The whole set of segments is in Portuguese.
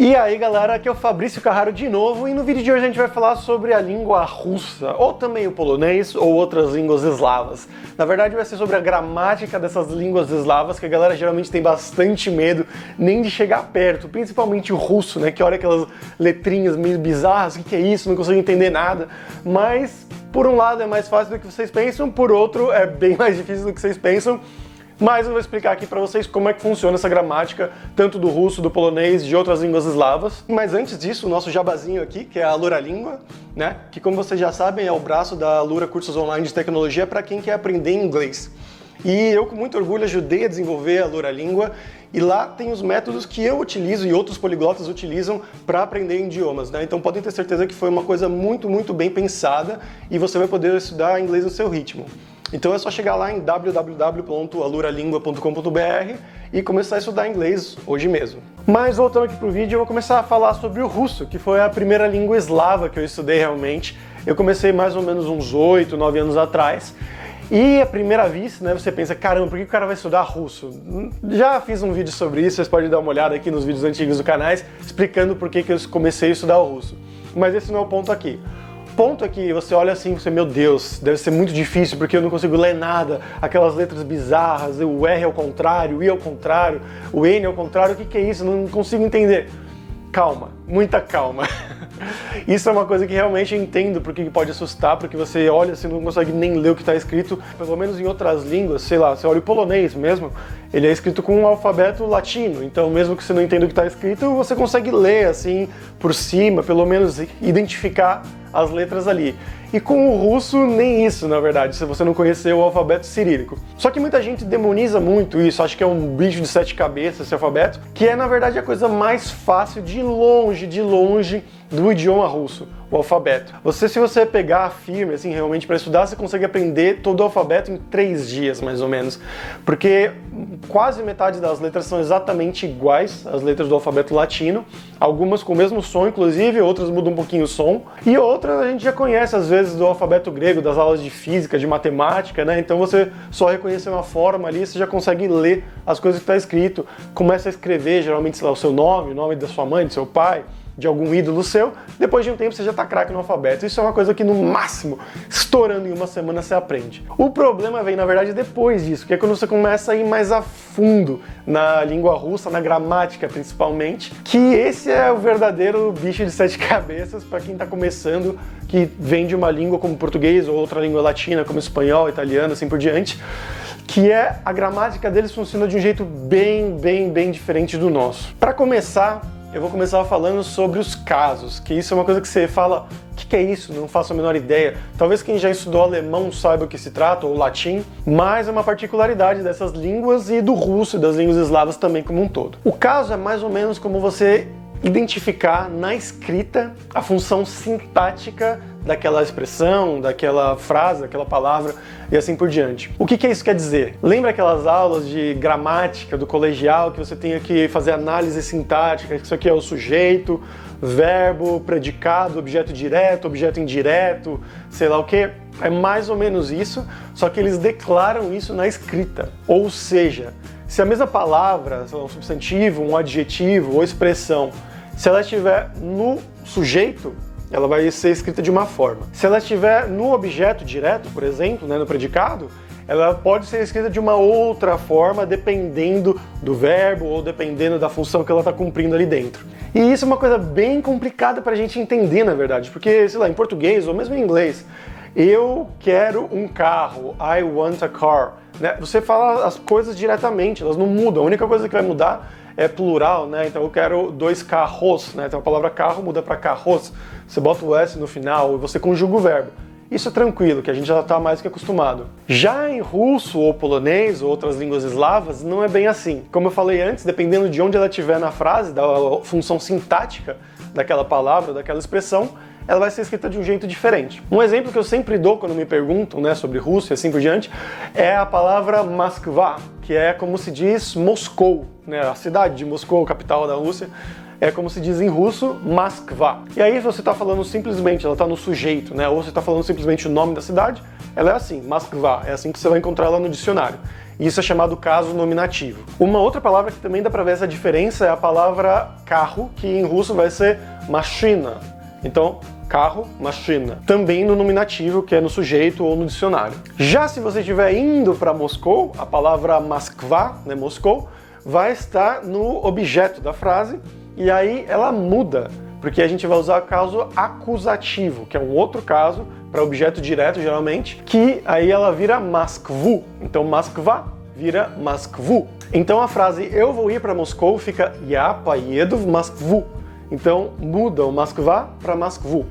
E aí galera, aqui é o Fabrício Carraro de novo e no vídeo de hoje a gente vai falar sobre a língua russa, ou também o polonês ou outras línguas eslavas. Na verdade vai ser sobre a gramática dessas línguas eslavas, que a galera geralmente tem bastante medo nem de chegar perto, principalmente o russo, né, que olha aquelas letrinhas meio bizarras, o que é isso, não consigo entender nada, mas por um lado é mais fácil do que vocês pensam, por outro é bem mais difícil do que vocês pensam. Mas eu vou explicar aqui pra vocês como é que funciona essa gramática, tanto do russo, do polonês, de outras línguas eslavas. Mas antes disso, o nosso jabazinho aqui, que é a Alura Língua, né? Que como vocês já sabem, é o braço da Alura Cursos Online de Tecnologia para quem quer aprender inglês. E eu com muito orgulho ajudei a desenvolver a Alura Língua, e lá tem os métodos que eu utilizo e outros poliglotas utilizam para aprender idiomas, né? Então podem ter certeza que foi uma coisa muito bem pensada e você vai poder estudar inglês no seu ritmo. Então é só chegar lá em www.aluralingua.com.br e começar a estudar inglês hoje mesmo. Mas voltando aqui pro vídeo, eu vou começar a falar sobre o russo, que foi a primeira língua eslava que eu estudei realmente. Eu comecei mais ou menos uns 8, 9 anos atrás. E à primeira vista, né, você pensa, caramba, por que o cara vai estudar russo? Já fiz um vídeo sobre isso, vocês podem dar uma olhada aqui nos vídeos antigos do canal, explicando por que eu comecei a estudar o russo. Mas esse não é o ponto aqui. O ponto é que você olha assim e você, meu Deus, deve ser muito difícil porque eu não consigo ler nada, aquelas letras bizarras, o R ao contrário, o I ao contrário, o N ao contrário, o que é isso? Não consigo entender. Calma, muita calma. Isso é uma coisa que realmente eu entendo porque pode assustar, porque você olha assim, não consegue nem ler o que está escrito, pelo menos em outras línguas, sei lá, você olha o polonês mesmo, ele é escrito com um alfabeto latino, então mesmo que você não entenda o que está escrito, você consegue ler assim, por cima, pelo menos identificar as letras ali. E com o russo, nem isso, na verdade, se você não conhecer o alfabeto cirílico. Só que muita gente demoniza muito isso, acha que é um bicho de 7 cabeças esse alfabeto, que é, na verdade, a coisa mais fácil de longe do idioma russo, o alfabeto. Se você pegar firme, assim, realmente para estudar, você consegue aprender todo o alfabeto em 3 dias, mais ou menos. Porque quase metade das letras são exatamente iguais às letras do alfabeto latino, algumas com o mesmo som, inclusive, outras mudam um pouquinho o som, e outras a gente já conhece, às vezes, do alfabeto grego, das aulas de física, de matemática, né? Então você só reconhecer uma forma ali, você já consegue ler as coisas que está escrito, começa a escrever, geralmente, sei lá, o seu nome, o nome da sua mãe, do seu pai, de algum ídolo seu, depois de um tempo você já tá craque no alfabeto. Isso é uma coisa que no máximo, estourando em uma semana, você aprende. O problema vem, na verdade, depois disso, que é quando você começa a ir mais a fundo na língua russa, na gramática principalmente, que esse é o verdadeiro bicho de 7 cabeças para quem tá começando, que vem de uma língua como português ou outra língua latina, como espanhol, italiano, assim por diante, que é a gramática deles funciona de um jeito bem diferente do nosso. Para começar, eu vou começar falando sobre os casos, que isso é uma coisa que você fala, o que é isso? Não faço a menor ideia. Talvez quem já estudou alemão saiba o que se trata, ou latim, mas é uma particularidade dessas línguas e do russo e das línguas eslavas também como um todo. O caso é mais ou menos como você identificar na escrita a função sintática daquela expressão, daquela frase, daquela palavra e assim por diante. O que isso quer dizer? Lembra aquelas aulas de gramática do colegial que você tinha que fazer análise sintática, que isso aqui é o sujeito, verbo, predicado, objeto direto, objeto indireto, sei lá o que? É mais ou menos isso, só que eles declaram isso na escrita. Ou seja, se a mesma palavra, sei lá, um substantivo, um adjetivo ou expressão, se ela estiver no sujeito, ela vai ser escrita de uma forma. Se ela estiver no objeto direto, por exemplo, né, no predicado, ela pode ser escrita de uma outra forma, dependendo do verbo ou dependendo da função que ela está cumprindo ali dentro. E isso é uma coisa bem complicada para a gente entender, na verdade, porque, sei lá, em português ou mesmo em inglês, eu quero um carro, I want a car. Né? Você fala as coisas diretamente, elas não mudam. A única coisa que vai mudar é plural, né? Então eu quero 2 carros, né? Então a palavra carro muda para carros. Você bota o S no final e você conjuga o verbo. Isso é tranquilo, que a gente já está mais que acostumado. Já em russo ou polonês ou outras línguas eslavas, não é bem assim. Como eu falei antes, dependendo de onde ela estiver na frase, da função sintática daquela palavra, daquela expressão, ela vai ser escrita de um jeito diferente. Um exemplo que eu sempre dou quando me perguntam, né, sobre Rússia e assim por diante, é a palavra Moskva, que é como se diz Moscou, né, a cidade de Moscou, capital da Rússia, é como se diz em russo, Moskva. E aí você está falando simplesmente, ela está no sujeito, né, ou você está falando simplesmente o nome da cidade, ela é assim, Moskva, é assim que você vai encontrar ela no dicionário. Isso é chamado caso nominativo. Uma outra palavra que também dá para ver essa diferença é a palavra carro, que em russo vai ser machina. Então, carro, machina. Também no nominativo, que é no sujeito ou no dicionário. Já se você estiver indo para Moscou, a palavra Moskva, né, Moscou, vai estar no objeto da frase e aí ela muda, porque a gente vai usar o caso acusativo, que é um outro caso para objeto direto, geralmente, que aí ela vira Moskvu. Então, Moskva vira Moskvu. Então, a frase eu vou ir para Moscou fica Я поеду в Москву. Então, muda o Moskva para Moskvu.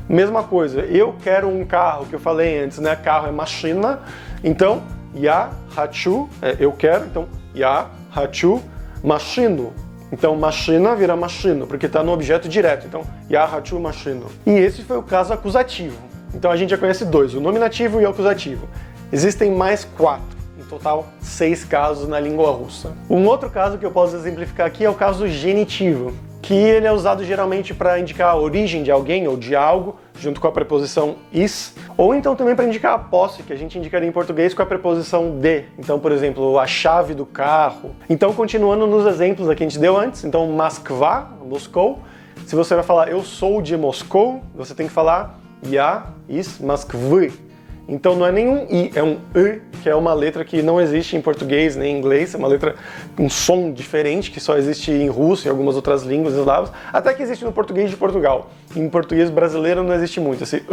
Mesma coisa, eu quero um carro, que eu falei antes, né? Carro é machina. Então, Я хочу, eu quero. Então, Я хочу машину. Então, machina vira machino, porque está no objeto direto. Então, Я хочу машину. E esse foi o caso acusativo. Então, a gente já conhece dois, o nominativo e o acusativo. Existem mais 4. Em total, 6 casos na língua russa. Um outro caso que eu posso exemplificar aqui é o caso genitivo, que ele é usado geralmente para indicar a origem de alguém ou de algo, junto com a preposição is, ou então também para indicar a posse, que a gente indicaria em português com a preposição de. Então, por exemplo, a chave do carro. Então, continuando nos exemplos que a gente deu antes, então, Moskva, Moscou. Se você vai falar eu sou de Moscou, você tem que falar Я из Москвы. Então não é nenhum I, é um I, que é uma letra que não existe em português nem em inglês, é uma letra, um som diferente que só existe em russo e algumas outras línguas eslavas, até que existe no português de Portugal. Em português brasileiro não existe muito, esse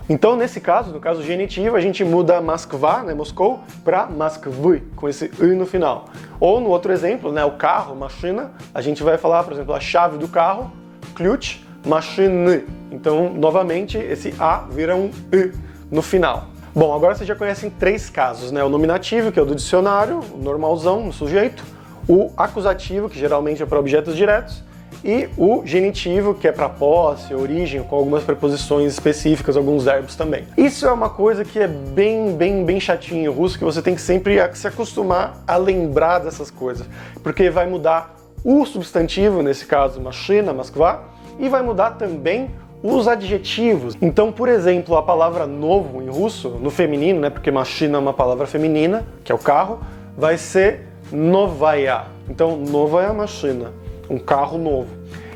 Então nesse caso, no caso genitivo, a gente muda Moskva, né, Moscou, para Moskvy, com esse I no final. Ou no outro exemplo, né, o carro, machina, a gente vai falar, por exemplo, a chave do carro, ключ, машины. Então, novamente, esse A vira um I no final. Bom, agora vocês já conhecem 3 casos, né? O nominativo, que é o do dicionário, o normalzão, no sujeito, o acusativo, que geralmente é para objetos diretos, e o genitivo, que é para posse, origem, com algumas preposições específicas, alguns verbos também. Isso é uma coisa que é bem chatinho em russo, que você tem que sempre se acostumar a lembrar dessas coisas, porque vai mudar o substantivo, nesse caso, machina, Moskva, e vai mudar também os adjetivos. Então, por exemplo, a palavra novo em russo, no feminino, né, porque machina é uma palavra feminina, que é o carro, vai ser novaya. Então, novaya machina, um carro novo.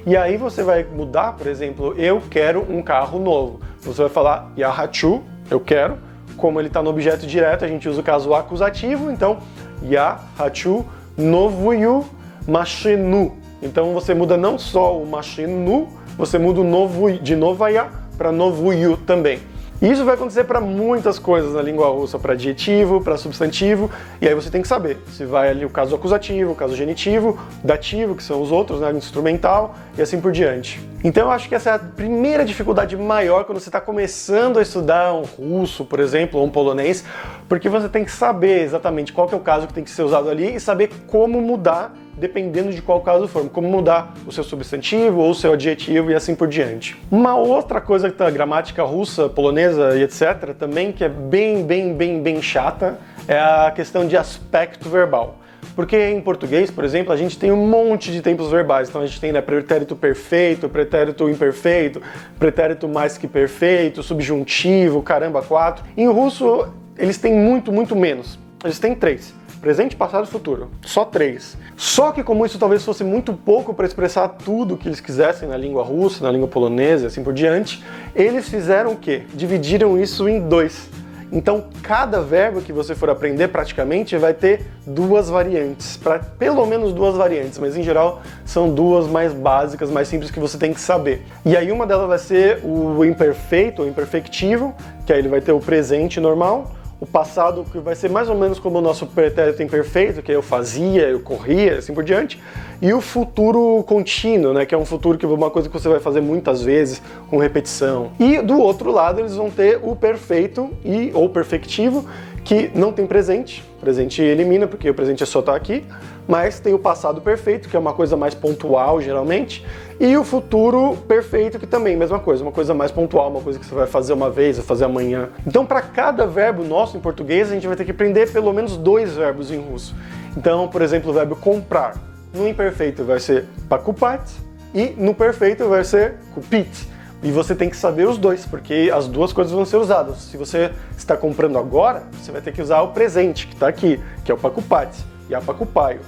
E aí você vai mudar, por exemplo, eu quero um carro novo. Você vai falar Я хочу, eu quero. Como ele está no objeto direto, a gente usa o caso acusativo, então Я хочу новую машину. Então você muda não só o машину, você muda o novo de novaya para новую também. E isso vai acontecer para muitas coisas na língua russa, para adjetivo, para substantivo, e aí você tem que saber se vai ali o caso acusativo, o caso genitivo, dativo, que são os outros, né, instrumental, e assim por diante. Então eu acho que essa é a primeira dificuldade maior quando você está começando a estudar um russo, por exemplo, ou um polonês, porque você tem que saber exatamente qual que é o caso que tem que ser usado ali e saber como mudar dependendo de qual caso for, como mudar o seu substantivo ou o seu adjetivo e assim por diante. Uma outra coisa da gramática russa, polonesa e etc. também, que é bem chata, é a questão de aspecto verbal. Porque em português, por exemplo, a gente tem um monte de tempos verbais. Então a gente tem, né, pretérito perfeito, pretérito imperfeito, pretérito mais que perfeito, subjuntivo, caramba, 4. Em russo, eles têm muito menos. Eles têm 3. Presente, passado e futuro. Só 3. Só que como isso talvez fosse muito pouco para expressar tudo o que eles quisessem na língua russa, na língua polonesa e assim por diante, eles fizeram o quê? Dividiram isso em 2. Então, cada verbo que você for aprender praticamente vai ter 2 variantes, pelo menos 2 variantes, mas em geral são 2 mais básicas, mais simples que você tem que saber. E aí uma delas vai ser o imperfeito, ou imperfectivo, que aí ele vai ter o presente normal, o passado, que vai ser mais ou menos como o nosso pretérito imperfeito, que é eu fazia, eu corria, assim por diante, e o futuro contínuo, né, que é um futuro que é uma coisa que você vai fazer muitas vezes, com repetição. E do outro lado eles vão ter o perfeito ou perfectivo, que não tem presente. O presente elimina, porque o presente é só estar aqui, mas tem o passado perfeito, que é uma coisa mais pontual, geralmente, e o futuro perfeito, que também é a mesma coisa, uma coisa mais pontual, uma coisa que você vai fazer uma vez, vai fazer amanhã. Então, para cada verbo nosso em português, a gente vai ter que aprender pelo menos 2 verbos em russo. Então, por exemplo, o verbo comprar. No imperfeito vai ser покупать, e no perfeito vai ser купить. E você tem que saber os dois, porque as duas coisas vão ser usadas. Se você está comprando agora, você vai ter que usar o presente, que está aqui, que é o Pakupati e a Pakupayo.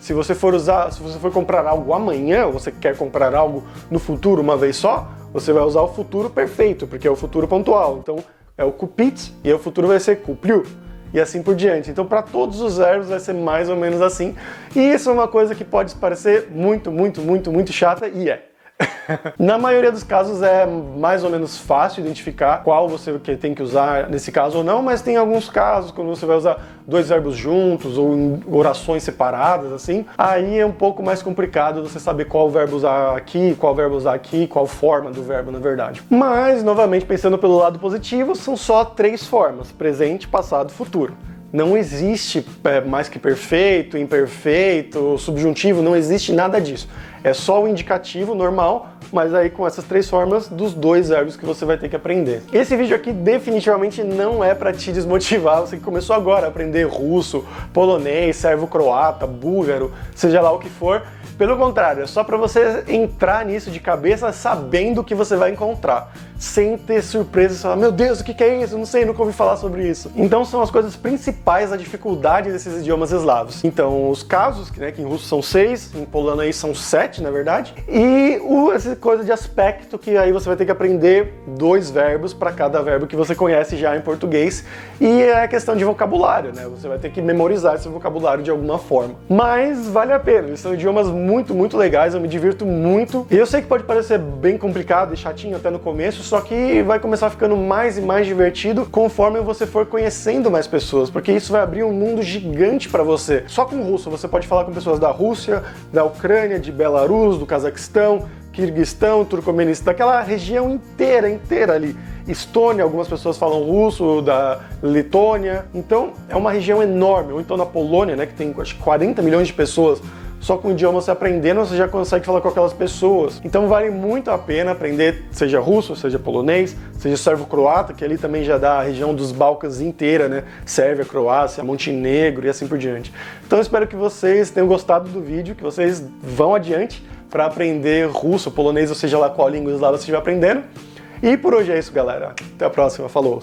Se você for comprar algo amanhã, ou você quer comprar algo no futuro uma vez só, você vai usar o futuro perfeito, porque é o futuro pontual. Então é o Kupit e o futuro vai ser Kuplyu. E assim por diante. Então, para todos os verbos vai ser mais ou menos assim. E isso é uma coisa que pode parecer muito chata, e é. Na maioria dos casos é mais ou menos fácil identificar qual você tem que usar nesse caso ou não, mas tem alguns casos quando você vai usar dois verbos juntos ou em orações separadas, assim, aí é um pouco mais complicado você saber qual verbo usar aqui, qual verbo usar aqui, qual forma do verbo, na verdade. Mas, novamente, pensando pelo lado positivo, são só 3 formas: presente, passado, futuro. Não existe mais que perfeito, imperfeito, subjuntivo, não existe nada disso. É só o indicativo normal, mas aí com essas 3 formas dos 2 verbos que você vai ter que aprender. Esse vídeo aqui definitivamente não é para te desmotivar, você que começou agora a aprender russo, polonês, servo-croata, búlgaro, seja lá o que for. Pelo contrário, é só para você entrar nisso de cabeça sabendo o que você vai encontrar, sem ter surpresa e falar, meu Deus, o que é isso? Eu não sei, nunca ouvi falar sobre isso. Então são as coisas principais da dificuldade desses idiomas eslavos. Então os casos, que em russo são 6, em polonês aí são 7, na verdade, e essa coisa de aspecto, que aí você vai ter que aprender 2 verbos para cada verbo que você conhece já em português, e é a questão de vocabulário, né? Você vai ter que memorizar esse vocabulário de alguma forma. Mas vale a pena, eles são idiomas muito legais, eu me divirto muito. E eu sei que pode parecer bem complicado e chatinho até no começo, só que vai começar ficando mais e mais divertido conforme você for conhecendo mais pessoas, porque isso vai abrir um mundo gigante para você. Só com o russo, você pode falar com pessoas da Rússia, da Ucrânia, de Belarus, do Cazaquistão, Quirguistão, Turcomenistão, aquela região inteira ali. Estônia, algumas pessoas falam russo, da Letônia. Então é uma região enorme. Ou então na Polônia, que tem acho que 40 milhões de pessoas. Só com o idioma você aprendendo, você já consegue falar com aquelas pessoas. Então vale muito a pena aprender, seja russo, seja polonês, seja servo-croata, que ali também já dá a região dos Balcãs inteira, né? Sérvia, Croácia, Montenegro e assim por diante. Então eu espero que vocês tenham gostado do vídeo, que vocês vão adiante para aprender russo, polonês, ou seja lá qual língua eslava você estiver aprendendo. E por hoje é isso, galera. Até a próxima. Falou!